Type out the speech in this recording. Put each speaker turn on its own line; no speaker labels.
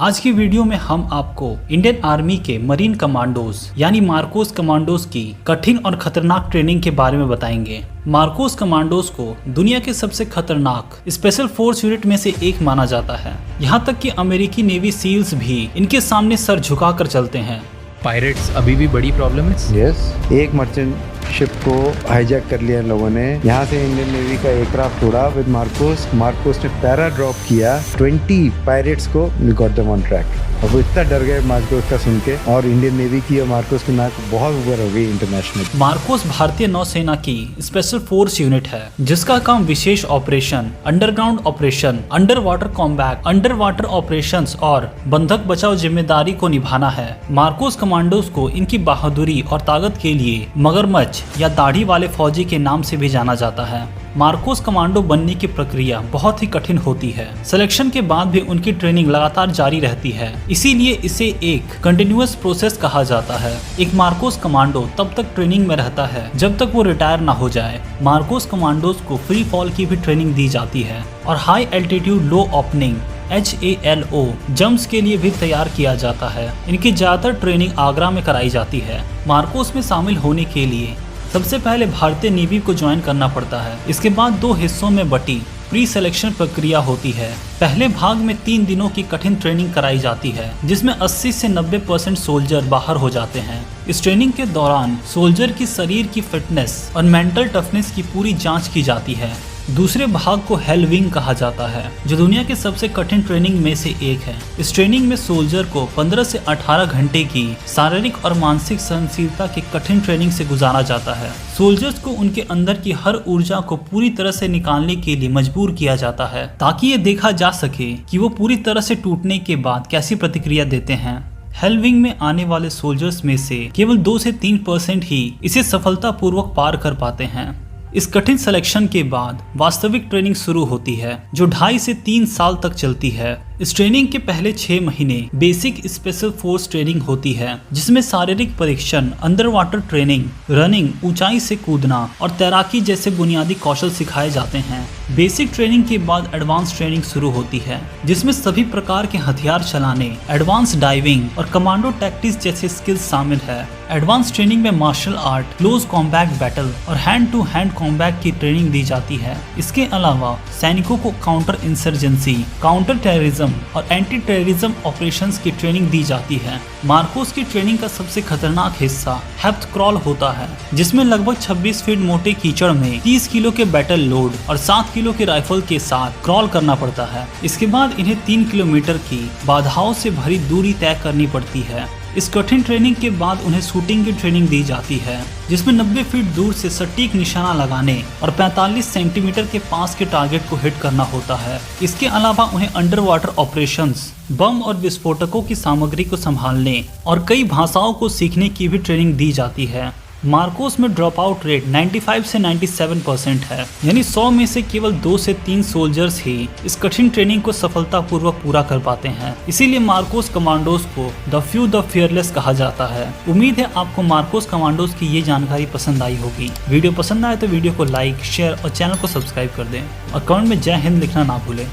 आज की वीडियो में हम आपको इंडियन आर्मी के मरीन कमांडोज यानी मार्कोस कमांडोज की कठिन और खतरनाक ट्रेनिंग के बारे में बताएंगे। मार्कोस कमांडोज को दुनिया के सबसे खतरनाक स्पेशल फोर्स यूनिट में से एक माना जाता है। यहाँ तक कि अमेरिकी नेवी सील्स भी इनके सामने सर झुकाकर चलते हैं।
पायरेट्स अभी भी बड़ी प्रॉब्लम है।
यस, एक मर्चेंट शिप को हाईजैक कर लिया इन लोगों ने। यहाँ से इंडियन नेवी का एयरक्राफ्ट उड़ा विद मार्कोस ने पैरा ड्रॉप किया 20 पायरेट्स को। We got them on track. और वो इतना डर गए मार्कोस का सुन के, और इंडियन नेवी की और मार्कोस की नाक बहुत ऊपर हो गई इंटरनेशनल।
मार्कोस भारतीय नौसेना की स्पेशल फोर्स यूनिट है जिसका काम विशेष operation, underground operation, under water combat, under water operations और बंधक बचाव जिम्मेदारी को निभाना है। मार्कोस कमांडोज को इनकी बहादुरी और ताकत के लिए मगरमच्छ या दाढ़ी वाले फौजी के नाम से भी जाना जाता है। मार्कोस कमांडो बनने की प्रक्रिया बहुत ही कठिन होती है। सिलेक्शन के बाद भी उनकी ट्रेनिंग लगातार जारी रहती है, इसीलिए इसे एक कंटिन्यूअस प्रोसेस कहा जाता है। एक मार्कोस कमांडो तब तक ट्रेनिंग में रहता है जब तक वो रिटायर ना हो जाए। मार्कोस कमांडोज को फ्री फॉल की भी ट्रेनिंग दी जाती है और हाई एल्टीट्यूड लो ओपनिंग HALO जंप्स के लिए भी तैयार किया जाता है। इनकी ज्यादातर ट्रेनिंग आगरा में कराई जाती है। मार्कोस में शामिल होने के लिए सबसे पहले भारतीय नेवी को ज्वाइन करना पड़ता है। इसके बाद 2 हिस्सों में बटी प्री सिलेक्शन प्रक्रिया होती है। पहले भाग में 3 दिनों की कठिन ट्रेनिंग कराई जाती है जिसमें 80 से 90% सोल्जर बाहर हो जाते हैं। इस ट्रेनिंग के दौरान सोल्जर की शरीर की फिटनेस और मेंटल टफनेस की पूरी जांच की जाती है। दूसरे भाग को हेल विंग कहा जाता है जो दुनिया के सबसे कठिन ट्रेनिंग में से एक है। इस ट्रेनिंग में सोल्जर को 15 से 18 घंटे की शारीरिक और मानसिक सहनशीलता की कठिन ट्रेनिंग से गुजारा जाता है। सोल्जर्स को उनके अंदर की हर ऊर्जा को पूरी तरह से निकालने के लिए मजबूर किया जाता है ताकि ये देखा जा सके कि वो पूरी तरह से टूटने के बाद कैसी प्रतिक्रिया देते हैं। हेल विंग में आने वाले सोल्जर्स में से केवल 2 से 3% ही इसे सफलतापूर्वक पार कर पाते हैं। इस कठिन सिलेक्शन के बाद वास्तविक ट्रेनिंग शुरू होती है जो 2.5 से 3 साल तक चलती है। इस ट्रेनिंग के पहले 6 महीने बेसिक स्पेशल फोर्स ट्रेनिंग होती है जिसमें शारीरिक परीक्षण, अंडर वाटर ट्रेनिंग, रनिंग, ऊंचाई से कूदना और तैराकी जैसे बुनियादी कौशल सिखाए जाते हैं। बेसिक ट्रेनिंग के बाद एडवांस ट्रेनिंग शुरू होती है जिसमें सभी प्रकार के हथियार चलाने, एडवांस डाइविंग और कमांडो टैक्टिक्स जैसे स्किल्स शामिल है। एडवांस ट्रेनिंग में martial art, close combat battle और हैंड टू हैंड कॉम्बैट की ट्रेनिंग दी जाती है। इसके अलावा सैनिकों को काउंटर इंसर्जेंसी, काउंटर टेररिज्म और एंटी टेररिज्म ऑपरेशंस की ट्रेनिंग दी जाती है। मार्कोस की ट्रेनिंग का सबसे खतरनाक हिस्सा हेप्थ क्रॉल होता है जिसमें लगभग 26 फीट मोटे कीचड़ में 30 किलो के बैटल लोड और 7 किलो के राइफल के साथ क्रॉल करना पड़ता है। इसके बाद इन्हें 3 किलोमीटर की बाधाओं से भरी दूरी तय करनी पड़ती है। इस कठिन ट्रेनिंग के बाद उन्हें शूटिंग की ट्रेनिंग दी जाती है जिसमें 90 फीट दूर से सटीक निशाना लगाने और 45 सेंटीमीटर के पास के टारगेट को हिट करना होता है। इसके अलावा उन्हें अंडर वाटर ऑपरेशंस, बम और विस्फोटकों की सामग्री को संभालने और कई भाषाओं को सीखने की भी ट्रेनिंग दी जाती है। मार्कोस में ड्रॉप आउट रेट 95 से 97% है, यानी 100 में से केवल 2 से 3 सोल्जर्स ही इस कठिन ट्रेनिंग को सफलतापूर्वक पूरा कर पाते हैं। इसीलिए मार्कोस कमांडोज को द फ्यू द फियरलेस कहा जाता है। उम्मीद है आपको मार्कोस कमांडोज की ये जानकारी पसंद आई होगी। वीडियो पसंद आए तो वीडियो को लाइक, शेयर और चैनल को सब्सक्राइब कर दें और कमेंट में जय हिंद लिखना ना भूलें।